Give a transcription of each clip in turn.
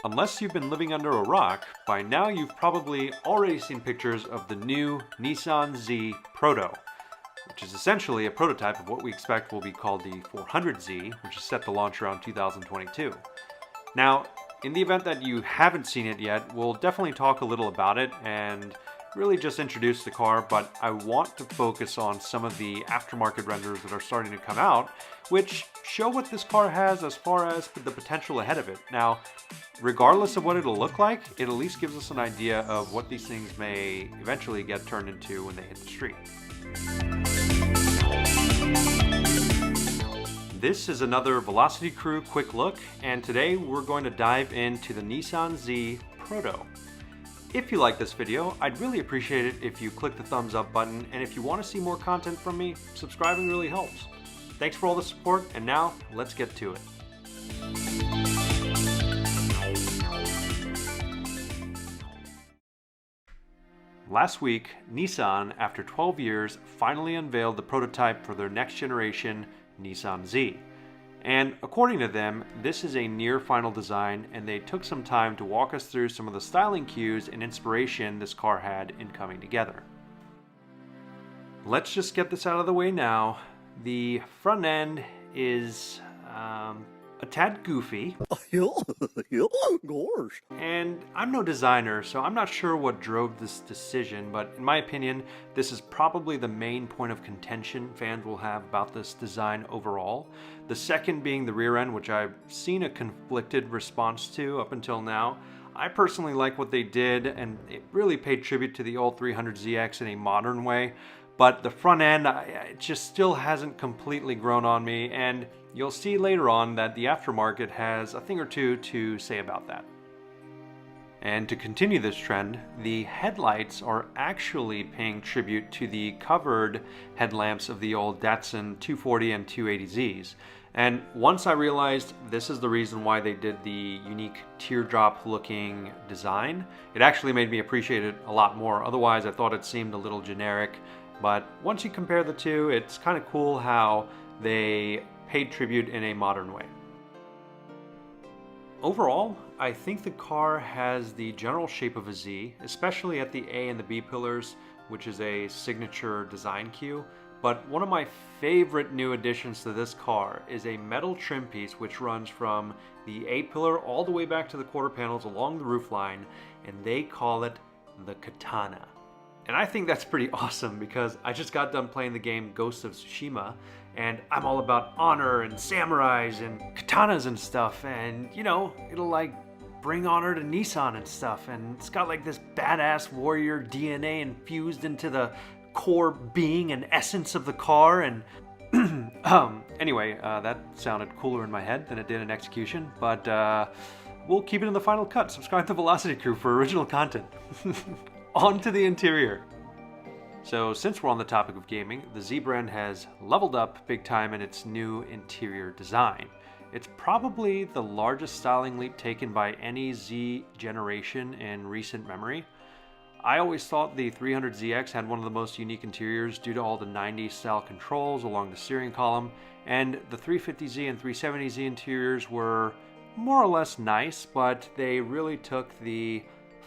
Unless you've been living under a rock, by now you've probably already seen pictures of the new Nissan Z Proto, which is essentially a prototype of what we expect will be called the 400Z, which is set to launch around 2022. Now, in the event that you haven't seen it yet, we'll definitely talk a little about it and really just introduce the car, but I want to focus on some of the aftermarket renders that are starting to come out, which show what this car has as far as the potential ahead of it. Now, regardless of what it'll look like, it at least gives us an idea of what these things may eventually get turned into when they hit the street. This is another Velocity Crew quick look, and today we're going to dive into the Nissan Z Proto. If you like this video, I'd really appreciate it if you click the thumbs up button, and if you want to see more content from me, subscribing really helps. Thanks for all the support, and now let's get to it. Last week, Nissan, after 12 years, finally unveiled the prototype for their next generation Nissan Z. And according to them, this is a near final design, and they took some time to walk us through some of the styling cues and inspiration this car had in coming together. Let's just get this out of the way now. The front end is a tad goofy. And I'm no designer, so I'm not sure what drove this decision, but in my opinion, this is probably the main point of contention fans will have about this design overall. The second being the rear end, which I've seen a conflicted response to up until now. I personally like what they did, and it really paid tribute to the old 300ZX in a modern way. But the front end, it just still hasn't completely grown on me, and you'll see later on that the aftermarket has a thing or two to say about that. And to continue this trend, the headlights are actually paying tribute to the covered headlamps of the old Datsun 240 and 280Zs. And once I realized this is the reason why they did the unique teardrop looking design, it actually made me appreciate it a lot more. Otherwise, I thought it seemed a little generic. But once you compare the two, it's kind of cool how they paid tribute in a modern way. Overall, I think the car has the general shape of a Z, especially at the A and the B pillars, which is a signature design cue. But one of my favorite new additions to this car is a metal trim piece which runs from the A pillar all the way back to the quarter panels along the roofline, and they call it the Katana. And I think that's pretty awesome because I just got done playing the game Ghost of Tsushima, and I'm all about honor and samurais and katanas and stuff, and you know, it'll like bring honor to Nissan and stuff, and it's got like this badass warrior DNA infused into the core being and essence of the car, and anyway, that sounded cooler in my head than it did in execution, but we'll keep it in the final cut. Subscribe to Velocity Crew for original content. On to the interior. So since we're on the topic of gaming, the Z brand has leveled up big time in its new interior design. It's probably the largest styling leap taken by any Z generation in recent memory. I always thought the 300ZX had one of the most unique interiors due to all the 90s style controls along the steering column, and the 350Z and 370Z interiors were more or less nice, but they really took the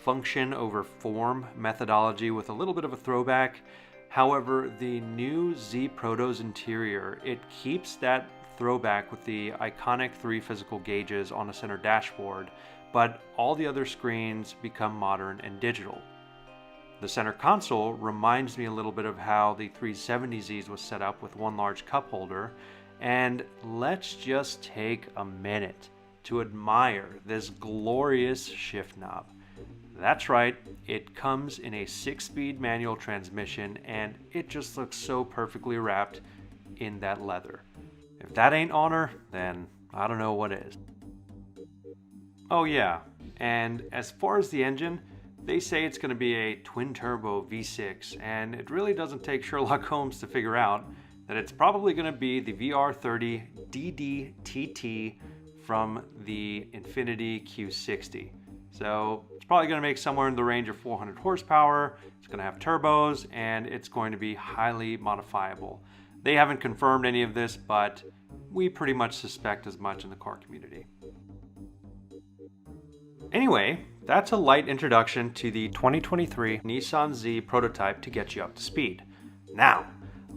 function over form methodology with a little bit of a throwback. However, the new Z Proto's interior, it keeps that throwback with the iconic 3 physical gauges on a center dashboard, but all the other screens become modern and digital. The center console reminds me a little bit of how the 370Zs was set up with one large cup holder, and let's just take a minute to admire this glorious shift knob. That's right, it comes in a 6-speed manual transmission, and it just looks so perfectly wrapped in that leather. If that ain't honor, then I don't know what is. Oh yeah, and as far as the engine, they say it's going to be a twin-turbo V6, and it really doesn't take Sherlock Holmes to figure out that it's probably going to be the VR30 DDTT from the Infiniti Q60. So it's probably going to make somewhere in the range of 400 horsepower, it's going to have turbos, and it's going to be highly modifiable. They haven't confirmed any of this, but we pretty much suspect as much in the car community. Anyway, that's a light introduction to the 2023 Nissan Z prototype to get you up to speed. Now,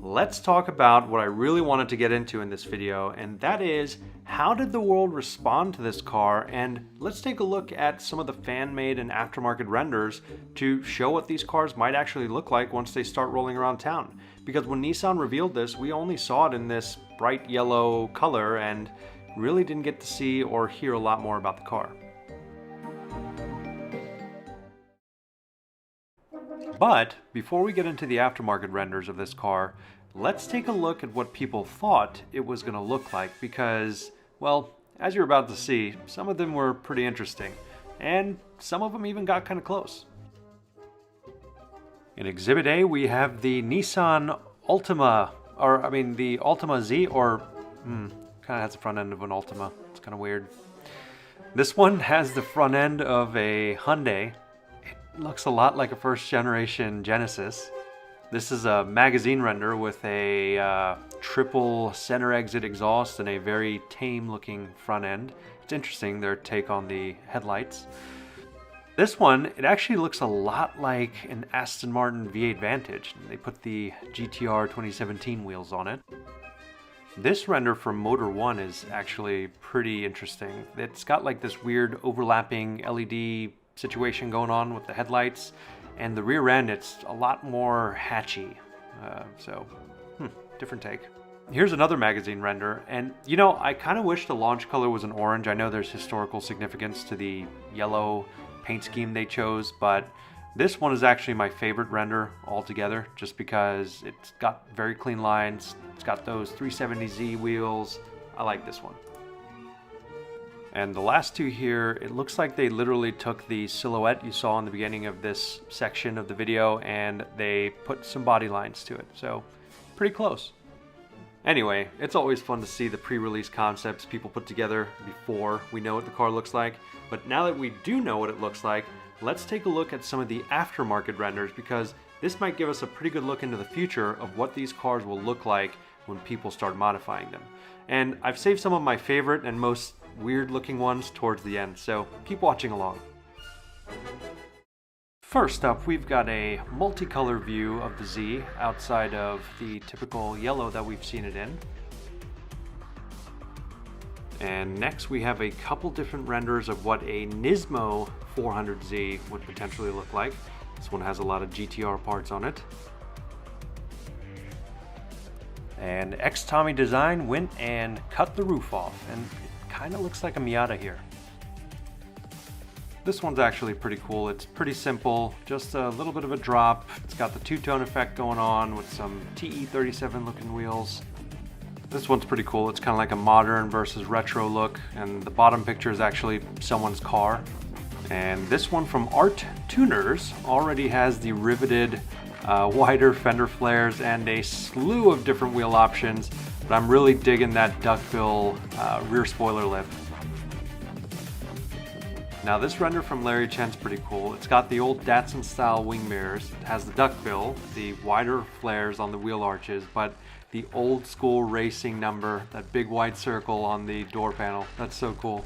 let's talk about what I really wanted to get into in this video, and that is, how did the world respond to this car? And let's take a look at some of the fan-made and aftermarket renders to show what these cars might actually look like once they start rolling around town. Because when Nissan revealed this, we only saw it in this bright yellow color and really didn't get to see or hear a lot more about the car. But before we get into the aftermarket renders of this car, let's take a look at what people thought it was going to look like, because, well, as you're about to see, some of them were pretty interesting, and some of them even got kind of close. In Exhibit A, we have the Nissan Altima, the Altima Z, or, kind of has the front end of an Altima. It's kind of weird. This one has the front end of a Hyundai. It looks a lot like a first generation Genesis. This is a magazine render with a triple center exit exhaust and a very tame looking front end. It's interesting, their take on the headlights. This one, it actually looks a lot like an Aston Martin V8 Vantage. They put the GTR 2017 wheels on it. This render from Motor 1 is actually pretty interesting. It's got like this weird overlapping LED situation going on with the headlights, and the rear end, it's a lot more hatchy. Different take. Here's another magazine render, and you know, I kind of wish the launch color was an orange. I know there's historical significance to the yellow paint scheme they chose, but this one is actually my favorite render altogether, just because it's got very clean lines. It's got those 370Z wheels. I like this one. And the last two here, it looks like they literally took the silhouette you saw in the beginning of this section of the video and they put some body lines to it. So, pretty close. Anyway, it's always fun to see the pre-release concepts people put together before we know what the car looks like. But now that we do know what it looks like, let's take a look at some of the aftermarket renders, because this might give us a pretty good look into the future of what these cars will look like when people start modifying them. And I've saved some of my favorite and most weird looking ones towards the end, so keep watching along. First up, we've got a multicolor view of the Z outside of the typical yellow that we've seen it in. And next we have a couple different renders of what a Nismo 400Z would potentially look like. This one has a lot of GTR parts on it. And ex-Tommy Design went and cut the roof off, and it kind of looks like a Miata here. This one's actually pretty cool. It's pretty simple, just a little bit of a drop. It's got the two-tone effect going on with some TE37 looking wheels. This one's pretty cool. It's kind of like a modern versus retro look, and the bottom picture is actually someone's car. And this one from Art Tuners already has the riveted wider fender flares and a slew of different wheel options, but I'm really digging that duckbill rear spoiler lip. Now this render from Larry Chen's pretty cool. It's got the old Datsun style wing mirrors. It has the duckbill, the wider flares on the wheel arches, but the old school racing number, that big white circle on the door panel. That's so cool.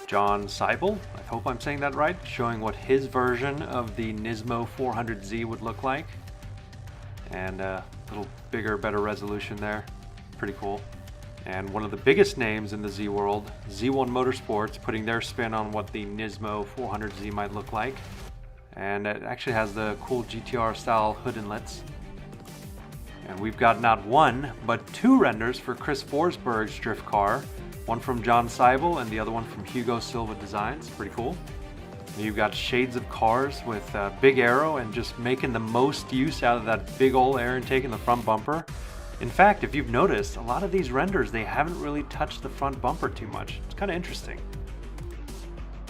John Seibel, I hope I'm saying that right, showing what his version of the Nismo 400Z would look like. And a little bigger, better resolution there. Pretty cool. And one of the biggest names in the Z world, Z1 Motorsports, putting their spin on what the Nismo 400Z might look like. And it actually has the cool GTR style hood inlets. And we've got not one, but two renders for Chris Forsberg's drift car. One from John Seibel and the other one from Hugo Silva Designs. Pretty cool. And you've got shades of cars with big aero and just making the most use out of that big old air intake in the front bumper. In fact, if you've noticed, a lot of these renders, they haven't really touched the front bumper too much. It's kind of interesting.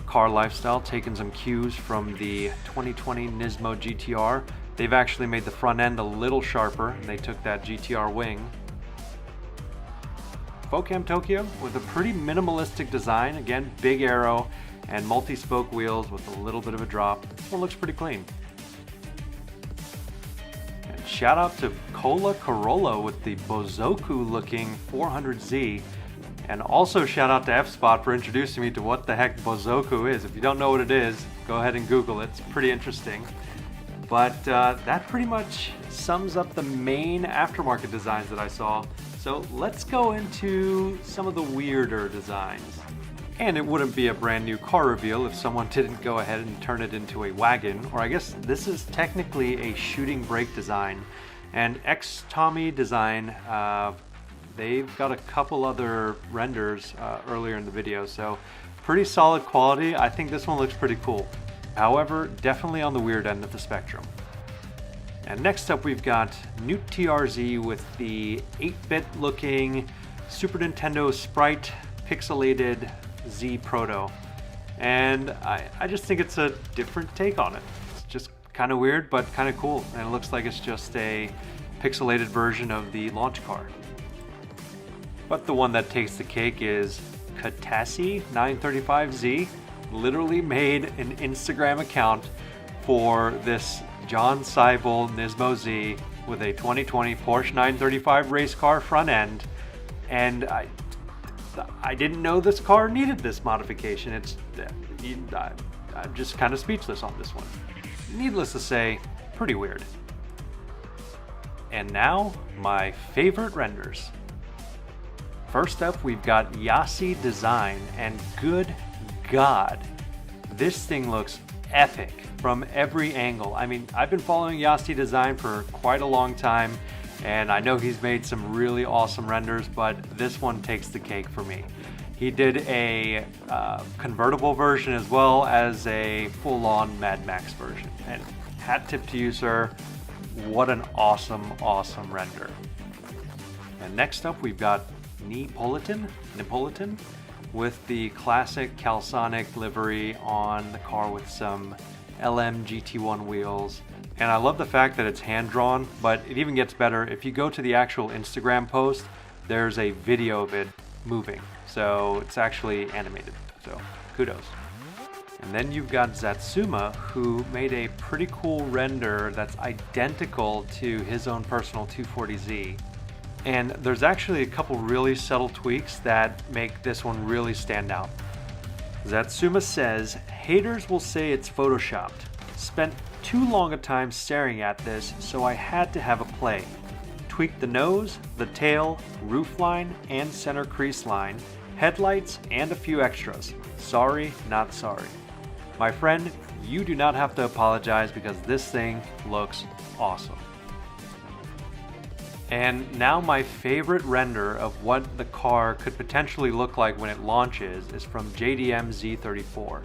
Car Lifestyle taking some cues from the 2020 Nismo GTR. They've actually made the front end a little sharper, and they took that GTR wing. Focam Tokyo with a pretty minimalistic design. Again, big aero and multi-spoke wheels with a little bit of a drop. This one looks pretty clean. Shout out to Cola Corolla with the Bozoku looking 400Z. And also shout out to F-Spot for introducing me to what the heck Bozoku is. If you don't know what it is, go ahead and Google it. It's pretty interesting. But that pretty much sums up the main aftermarket designs that I saw. So let's go into some of the weirder designs. And it wouldn't be a brand new car reveal if someone didn't go ahead and turn it into a wagon, or I guess this is technically a shooting brake design. And X-Tommy Design, they've got a couple other renders earlier in the video, so pretty solid quality. I think this one looks pretty cool. However, definitely on the weird end of the spectrum. And next up we've got Newt TRZ with the 8-bit looking Super Nintendo sprite pixelated Z Proto. And I just think it's a different take on it. It's just kind of weird, but kind of cool. And it looks like it's just a pixelated version of the launch car. But the one that takes the cake is Katasi 935Z. Literally made an Instagram account for this John Seibel Nismo Z with a 2020 Porsche 935 race car front end, and I didn't know this car needed this modification. I'm just kind of speechless on this one. Needless to say, pretty weird. And now, my favorite renders. First up, we've got Yasi Design, and good God, this thing looks epic from every angle. I mean, I've been following Yasi Design for quite a long time, and I know he's made some really awesome renders, but this one takes the cake for me. He did a convertible version as well as a full-on Mad Max version. And hat tip to you, sir. What an awesome, awesome render. And next up, we've got Neapolitan with the classic Calsonic livery on the car with some LM GT1 wheels. And I love the fact that it's hand-drawn, but it even gets better. If you go to the actual Instagram post, there's a video of it moving. So it's actually animated, so kudos. And then you've got Zatsuma, who made a pretty cool render that's identical to his own personal 240Z. And there's actually a couple really subtle tweaks that make this one really stand out. Zatsuma says, haters will say it's photoshopped. Spent too long a time staring at this, so I had to have a play. Tweaked the nose, the tail, roofline, and center crease line, headlights, and a few extras. Sorry, not sorry. My friend, you do not have to apologize because this thing looks awesome. And now my favorite render of what the car could potentially look like when it launches is from JDM Z34.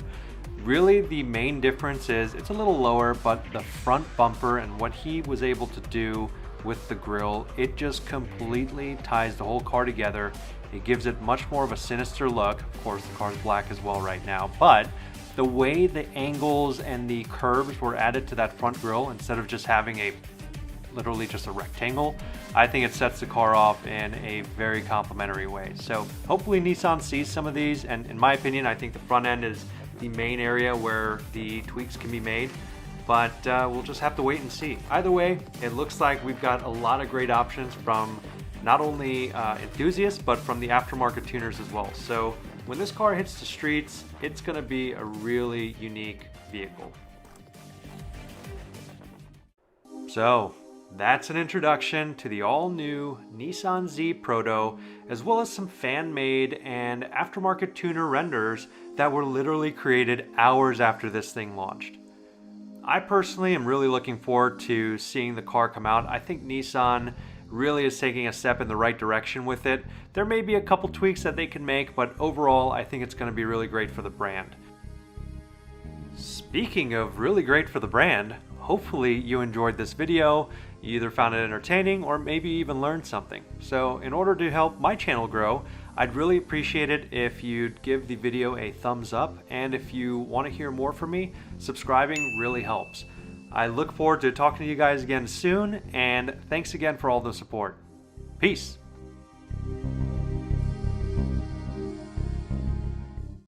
Really, the main difference is it's a little lower, but the front bumper and what he was able to do with the grille, it just completely ties the whole car together. It gives it much more of a sinister look. Of course, the car's black as well right now, but the way the angles and the curves were added to that front grille instead of just having literally just a rectangle, I think it sets the car off in a very complimentary way. So hopefully Nissan sees some of these, and in my opinion, I think the front end is the main area where the tweaks can be made, but we'll just have to wait and see. Either way, it looks like we've got a lot of great options from not only enthusiasts, but from the aftermarket tuners as well. So when this car hits the streets, it's gonna be a really unique vehicle. So that's an introduction to the all-new Nissan Z Proto, as well as some fan-made and aftermarket tuner renders that were literally created hours after this thing launched. I personally am really looking forward to seeing the car come out. I think Nissan really is taking a step in the right direction with it. There may be a couple tweaks that they can make, but overall I think it's going to be really great for the brand. Speaking of really great for the brand, hopefully you enjoyed this video. You either found it entertaining or maybe even learned something. So in order to help my channel grow, I'd really appreciate it if you'd give the video a thumbs up, and if you want to hear more from me, subscribing really helps. I look forward to talking to you guys again soon, and thanks again for all the support. Peace!